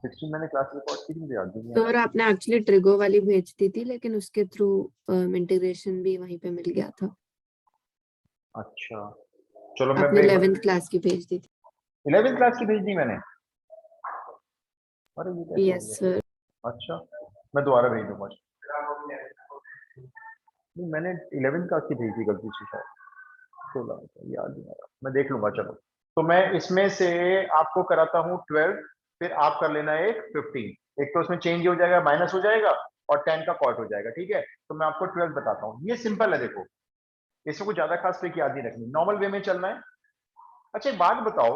16 मैंने क्लास रिकॉर्ड की थी, मुझे याद नहीं सर आपने एक्चुअली ट्रिगो वाली भेज दी थी, लेकिन उसके थ्रू इंटीग्रेशन भी वहीं पे मिल गया था। अच्छा चलो, मैं आपने 11th क्लास की भेज दी थी। 11th क्लास की भेज दी मैंने, अरे ये कैसे हो यस गया? सर। अच्छा मैं दोबारा भेज दूंगा। नहीं मैंने 11th क्लास की भेजी थी गलती से शायद, 16 याद नहीं आ रहा, मैं देख लूंगा। चलो तो मैं इसमें से आपको कराता हूँ 12, फिर आप कर लेना एक 15, एक तो उसमें चेंज हो जाएगा, माइनस हो जाएगा और 10 का कॉट हो जाएगा, ठीक है। तो मैं आपको 12 बताता हूँ, ये सिंपल है, देखो इसमें कुछ ज्यादा खास ट्रिक याद नहीं रखनी, नॉर्मल वे में चलना है। अच्छा एक बात बताओ,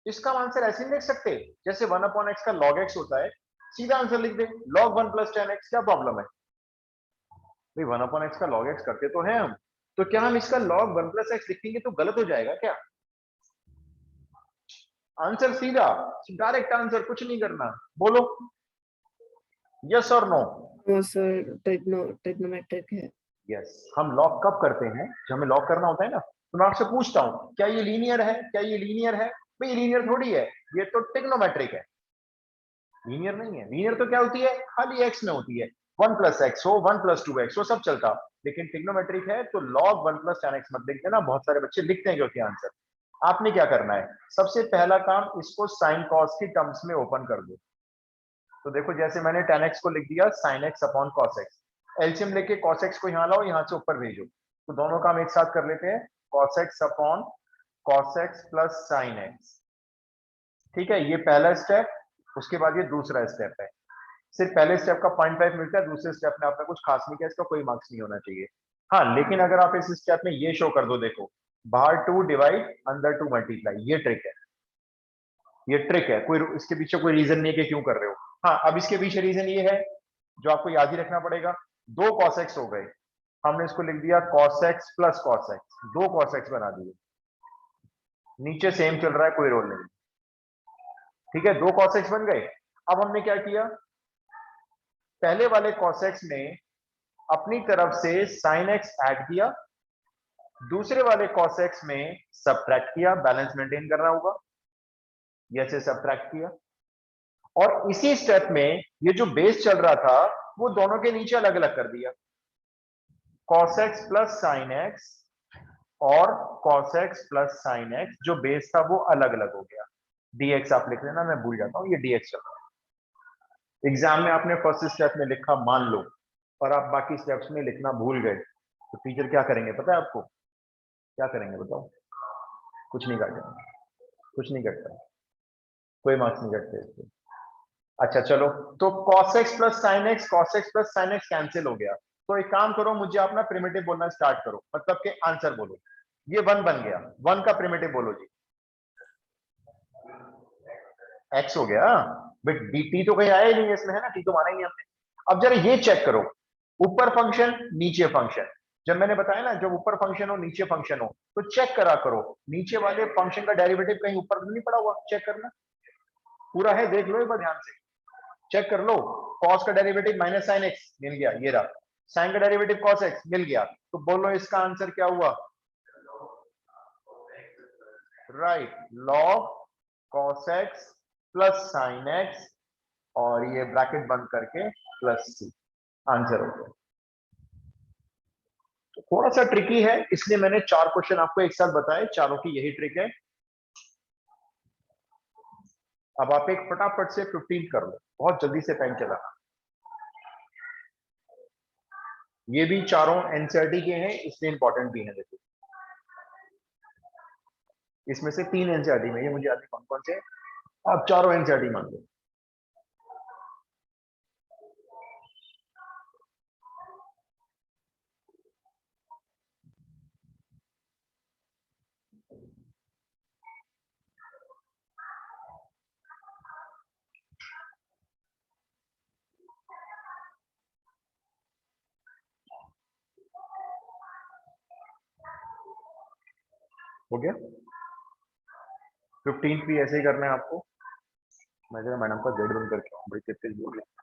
इसका आंसर ऐसे नहीं लिख सकते जैसे 1/x का log x होता है, सीधा आंसर लिख दे log 1 + tan x, क्या प्रॉब्लम है भाई? 1/x का log x करते तो हैं हम, तो क्या हम इसका log 1 + x लिखेंगे तो गलत हो जाएगा क्या? आंसर सीधा, डायरेक्ट आंसर, कुछ नहीं करना, बोलो यस और नो। नो सर, ट्रिग्नोमेट्रिक है। यस, हम लॉग कब करते हैं? जब हमें लॉग करना होता है ना, तो मैं आपसे पूछता हूं क्या ये लीनियर है, क्या ये लीनियर है? भाई लीनियर थोड़ी है, ये तो ट्रिग्नोमेट्रिक है, लीनियर नहीं है। लीनियर तो क्या होती है, खाली एक्स में होती है, 1 + x हो, 1 + 2x हो, सब चलता। लेकिन ट्रिग्नोमेट्रिक है तो log 1 + tan x मत लिख देना, बहुत सारे बच्चे लिखते हैं क्योंकि आंसर। आपने क्या करना है, सबसे पहला काम इसको साइन कॉस की टर्म्स में ओपन कर दो। तो देखो जैसे मैंने tan x को लिख दिया sin x / cos x, LCM लेके cos x को यहाँ लाओ, यहाँ से ऊपर भेजो, तो दोनों काम एक साथ कर लेते हैं, cos x / cos x + sin x, ठीक है। ये पहला स्टेप, उसके बाद ये दूसरा स्टेप है। सिर्फ पहले स्टेप का 0.5 मिलता है, दूसरे स्टेप में आपने कुछ खास नहीं किया, इसका कोई मार्क्स नहीं होना चाहिए। हाँ लेकिन अगर आप इस स्टेप में ये शो कर दो, देखो बाहर 2 डिवाइड अंदर 2 मल्टीप्लाई, ये ट्रिक है, ये ट्रिक है, कोई इसके पीछे कोई रीजन नहीं है कि क्यों कर रहे हो। हाँ अब इसके पीछे रीजन ये है जो आपको याद ही रखना पड़ेगा, 2 cos x हो गए, हमने इसको लिख दिया cos x + cos x, 2 cos x बना दिए, नीचे सेम चल रहा है, कोई रोल नहीं, ठीक है, 2 cos x बन गए। अब हमने क्या किया, पहले वाले cos x में अपनी तरफ से sin x ऐड किया, दूसरे वाले cos x में सब्ट्रैक्ट किया, बैलेंस मेंटेन करना होगा, जैसे सब्ट्रैक्ट किया। और इसी स्टेप में ये जो बेस चल रहा था वो दोनों के नीचे अलग अलग कर दिया, cos x + sin x और cos x + sin x, जो बेस था वो अलग अलग हो गया। dx आप लिख लेना, मैं भूल जाता हूं, ये dx चल रहा है। एग्जाम में आपने फर्स्ट स्टेप में लिखा मान लो, और आप बाकी स्टेप्स में लिखना भूल गए, तो टीचर क्या करेंगे पता है आपको? क्या करेंगे बताओ? कुछ नहीं काटेंगे, कुछ नहीं कटता, कोई मार्क्स नहीं कटते इसके। अच्छा चलो, तो cos x + sin x, cos x + sin x cancel हो गया, तो एक काम करो, मुझे आप ना प्रिमिटिव बोलना स्टार्ट करो, मतलब के आंसर बोलो। ये 1 बन गया, 1 का प्रिमिटिव बोलो जी, x हो गया, बट dt तो कहीं आया ही नहीं है इसमें, है ना, t तो माना ही नहीं हमने। अब जरा ये चेक करो, ऊपर फंक्शन नीचे फंक्शन, जब मैंने बताया ना जब ऊपर फंक्शन हो नीचे फंक्शन हो तो चेक करा करो नीचे वाले फंक्शन का डेरिवेटिव कहीं ऊपर तो नहीं पड़ा हुआ, चेक करना पूरा है, देख लो एक बार ध्यान से, चेक कर लो। cos का डेरिवेटिव माइनस साइन एक्स मिल गया, ये रहा, साइन का डेरिवेटिव cos एक्स मिल गया, तो बोलो इसका आंसर क्या हुआ? Right, log cos x plus sine x और ये ब्रैकेट बंद करके प्लस सी, आंसर हो गया। तो थोड़ा सा ट्रिकी है, इसलिए मैंने 4 क्वेश्चन आपको एक साथ बताए, चारों की यही ट्रिक है। अब आप एक फटाफट से 15 कर लो, बहुत जल्दी से टाइम चला। ये भी चारों एनसीईआरटी के हैं इसलिए इंपॉर्टेंट भी हैं। देखो इसमें से 3 एनसीईआरटी में, ये मुझे याद नहीं कौन कौन से, आप चारों एनसीईआरटी मान लो। हो गया, 15 भी ऐसे ही करना है आपको। मैं जरा मैडम का गेट बंद करके आऊं, बड़ी तेज बोल रही है।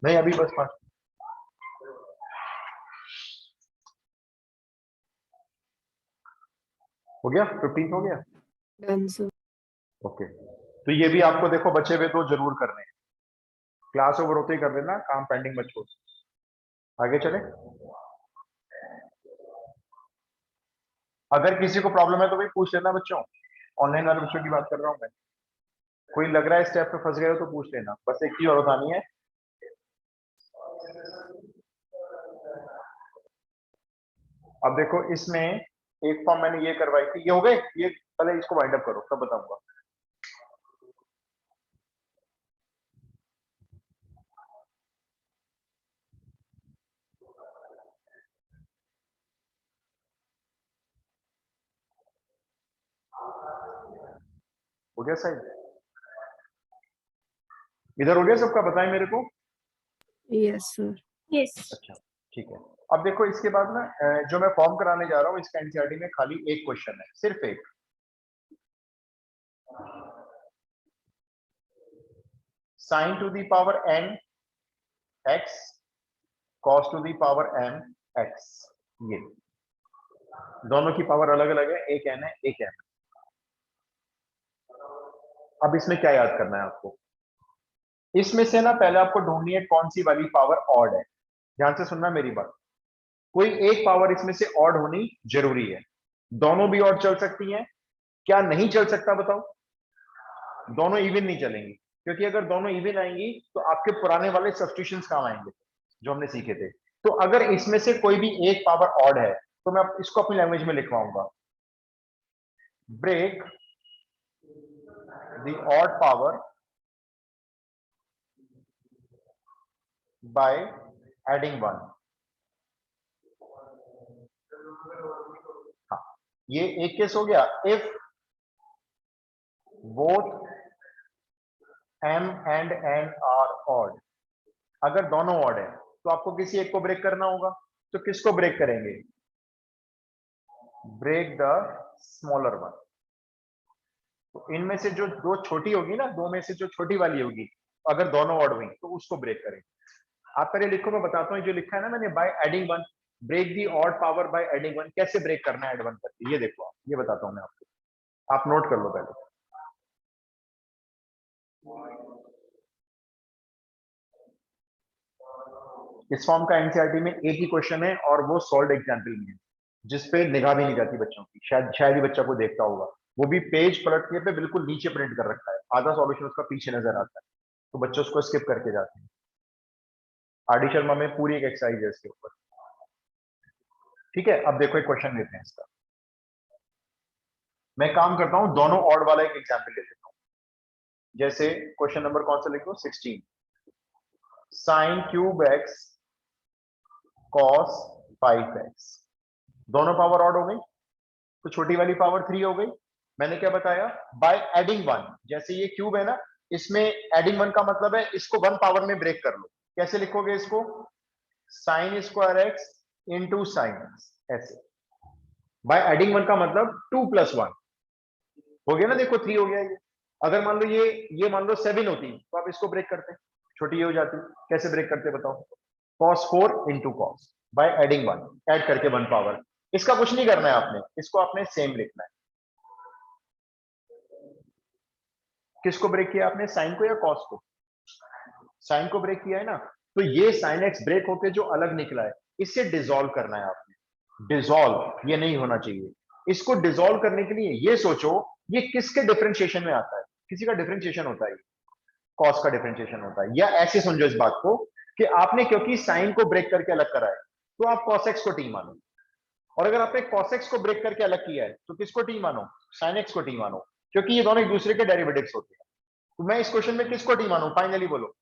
नहीं अभी बस 5 हो गया, 15 हो गया। Done sir. ओके, तो ये भी आपको देखो बचे हुए तो जरूर करने हैं, क्लास ओवर होते ही कर देना, काम पेंडिंग मत छोड़। आगे चले, अगर किसी को प्रॉब्लम है तो भी पूछ लेना बच्चों, ऑनलाइन वाले बच्चों की बात कर रहा हूं मैं। कोई लग रहा है स्टेप पे फंस गए हो तो पूछ लेना, बस एक चीज और बतानी है। अब देखो इसमें एक फॉर्म मैंने ये करवाई थी, ये हो गए, ये पहले इसको वाइंड अप करो तब बताऊंगा। हो गया साइड, इधर हो गया सबका, बताएं मेरे को। Yes sir. Yes. अच्छा ठीक है, अब देखो इसके बाद ना जो मैं फॉर्म कराने जा रहा हूँ इसका एनसीईआरटी में खाली एक क्वेश्चन है, सिर्फ एक। Sine to the power n x cos to the power m x, ये दोनों की पावर अलग अलग है, एक n है एक m। अब इसमें क्या याद करना है आपको, इसमें से ना पहले आपको ढूंढनी है कौन सी वाली पावर ऑड है। ध्यान से सुनना मेरी बात, कोई एक पावर इसमें से ऑड होनी जरूरी है। दोनों भी ऑड चल सकती हैं, क्या नहीं चल सकता बताओ? दोनों इवन नहीं चलेंगी, क्योंकि अगर दोनों इवन आएंगी तो आपके पुराने वाले सब्स्टिट्यूशंस काम आएंगे जो हमने सीखे थे। तो अगर इसमें से कोई भी एक पावर ऑड है तो मैं इसको अपनी लैंग्वेज में लिखवाऊंगा, break the odd power by adding 1। हाँ, ये एक केस हो गया, if both m and n are odd. अगर दोनों ऑड है तो आपको किसी एक को ब्रेक करना होगा, तो किसको ब्रेक करेंगे? Break the smaller one. तो इनमें से जो दो छोटी होगी ना, दो में से जो छोटी वाली होगी, अगर दोनों ऑड हुई तो उसको ब्रेक करेंगे। आप पहले लिखो, मैं बताता हूँ जो लिखा है ना मैंने, by adding 1, break the odd power by adding 1। कैसे ब्रेक करना है ऐड 1 करके, ये देखो आप, ये बताता हूँ मैं आपको, आप नोट कर लो पहले। इस फॉर्म का एनसीईआरटी में एक ही क्वेश्चन है और वो सॉल्व एग्जाम्पल में है, जिसपे निगाह भी नहीं जाती बच्चों की, शायद ही बच्चा को देखता होगा, वो भी पेज पलटने पे बिल्कुल नीचे प्रिंट कर रखा है, आधा सॉल्यूशन उसका पीछे नजर आता है, तो बच्चे उसको स्किप करके जाते हैं। आरडी शर्मा में पूरी एक एक्सरसाइज है इसके ऊपर। ठीक है, अब देखो एक क्वेश्चन लेते हैं इसका। मैं काम करता हूं, दोनों ऑड वाला एक एग्जाम्पल ले लेता हूं। जैसे क्वेश्चन नंबर कौन सा लिखो, 16, sine cube x cos 5x, दोनों पावर ऑड हो गई, तो छोटी वाली पावर 3 हो गई। मैंने क्या बताया, बाय एडिंग 1, जैसे ये क्यूब है ना, इसमें एडिंग 1 का मतलब है इसको 1 पावर में ब्रेक कर लो। कैसे लिखोगे इसको, sine square x into sine x, ऐसे। बाय एडिंग 1 का मतलब 2 + 1 हो गया ना, देखो 3 हो गया ये। अगर मान लो ये मान लो 7 होती तो आप इसको ब्रेक करते, छोटी ये हो जाती। कैसे ब्रेक करते बताओ, cos 4 into cos, bye adding 1, add करके 1 पावर। इसका कुछ नहीं करना है आपने, इसको आपने सेम लिखना है। किसको ब्रेक किया आपने, साइन को या कॉस को? साइन को ब्रेक किया है ना, तो ये साइन एक्स ब्रेक होके जो अलग निकला है, इसे डिसॉल्व करना है आपने। डिसॉल्व ये नहीं होना चाहिए। इसको डिसॉल्व करने के लिए ये सोचो ये किसके डिफरेंशिएशन में आता है, किसी का डिफरेंशिएशन होता है, कॉस का डिफरेंशिएशन होता है। या ऐसे समझो इस बात को कि आपने क्योंकि साइन को ब्रेक करके अलग करा है तो आप cos x को t मानो, और अगर आपने cos x को ब्रेक करके अलग किया है तो किसको t मानो, sin x को t मानो, क्योंकि ये दोनों एक दूसरे के डेरिवेटिव्स होते हैं। तो मैं इस क्वेश्चन में किसको t मानूं, फाइनली बोलो,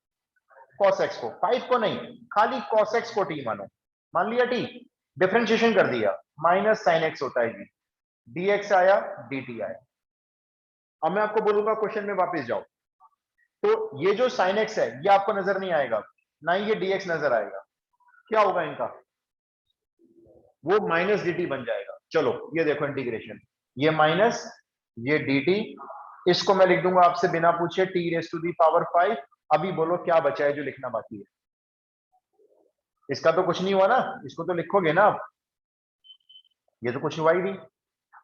cos x को, 5 को नहीं, खाली cos x को t मानो। मान लिया t, डिफरेंशिएशन कर दिया, माइनस sin x होता है जी, dx आया dt आया। अब मैं आपको बोलूंगा क्वेश्चन में वापस जाओ, तो ये जो sin x है ये आपको नजर नहीं आएगा, ना ही ये dx नजर आएगा। क्या होगा इनका, वो माइनस dt बन जाएगा। चलो ये देखो इंटीग्रेशन, ये माइनस ये dt, इसको मैं लिख दूंगा आपसे बिना पूछे t⁵5। अभी बोलो क्या बचा है जो लिखना बाकी है, इसका तो कुछ नहीं हुआ ना, इसको तो लिखोगे ना आप, ये तो कुछ हुआ ही नहीं।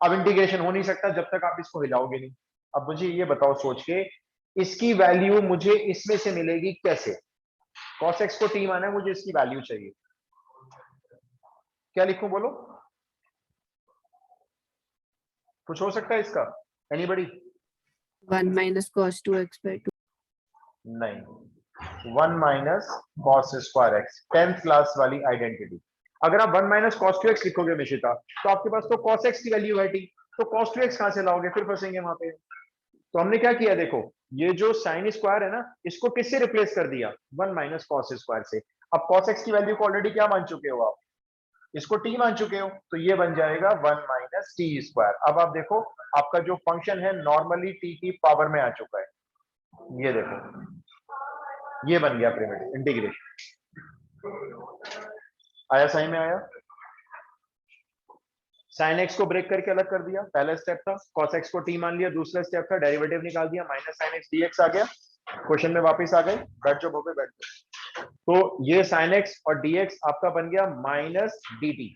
अब इंटीग्रेशन हो नहीं सकता जब तक आप इसको हिलाओगे नहीं। अब मुझे ये बताओ सोच के, इसकी वैल्यू मुझे इसमें से मिलेगी कैसे, cos x को t माना है, मुझे इसकी वैल्यू चाहिए, क्या लिखूं बोलो, कुछ हो सकता है इसका, एनीबॉडी? 1 minus cos 2x/2। नहीं, 1 minus cos square x, 10th class वाली आइडेंटिटी। अगर आप 1 माइनस cos 2x लिखोगे निशिता, तो आपके पास तो cos x की वैल्यू है t, तो cos 2x कहां से लाओगे, फिर फंसेंगे वहां पे। तो हमने क्या किया, देखो ये जो साइन स्क्वायर है ना, इसको किससे रिप्लेस कर दिया, 1 माइनस cos स्क्वायर से। अब cos x की वैल्यू को ऑलरेडी क्या मान चुके हो आप, इसको t मान चुके हो, तो ये बन जाएगा 1 माइनस t स्क्वायर। अब आप देखो आपका जो फंक्शन है नॉर्मली t की पावर में आ चुका है, ये देखो ये बन गया प्रिमिटिव इंटीग्रेशन। आया सही में आया, साइन एक्स को ब्रेक करके अलग कर दिया, पहला स्टेप था, cos x को t मान लिया, दूसरा स्टेप था डेरिवेटिव निकाल दिया, माइनस साइन एक्स dx आ गया। क्वेश्चन में वापस आ गए, बैठ जाओ बोबे बैठ जाओ। तो ये साइन एक्स और dx आपका बन गया माइनस dt,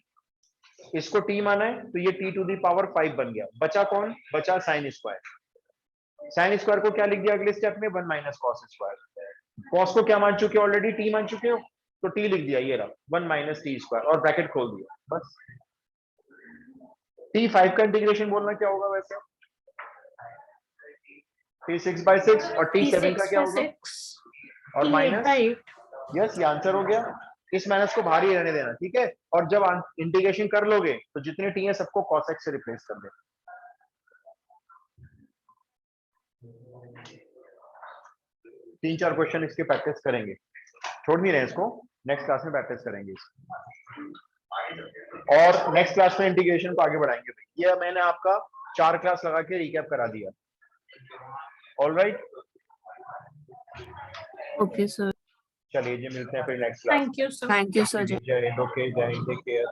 इसको t माना है तो ये t⁵5 बन गया। बचा कौन, बचा साइन स्क्वायर। साइन स्क्वायर को क्या लिख दिया अगले स्टेप में, 1 माइनस cos स्क्वायर। cos को क्या मान चुके हो ऑलरेडी, t मान चुके हो, तो t लिख दिया, ये रहा 1 माइनस t स्क्वायर और ब्रैकेट खोल दिया बस। t5 का इंटीग्रेशन बोलना क्या होगा वैसे, t6/6, और t7 का क्या होगा, और माइनस, यस ये आंसर हो गया। इस माइनस को बाहर ही रहने देना, ठीक है। और जब इंटीग्रेशन कर लोगे तो जितने टी है सबको cos x से रिप्लेस कर देना। 3-4 क्वेश्चन इसके प्रैक्टिस करेंगे, छोड़ नहीं रहे इसको, नेक्स्ट क्लास में प्रैक्टिस करेंगे और नेक्स्ट क्लास में इंटीग्रेशन को आगे बढ़ाएंगे। ये मैंने आपका 4 क्लास लगा के रिकैप करा दिया, ऑलराइट। ओके सर, चलिए जी मिलते हैं फिर next class. Thank you, sir. Thank you sir. जय हिंद, ओके, जय हिंद, टेक केयर।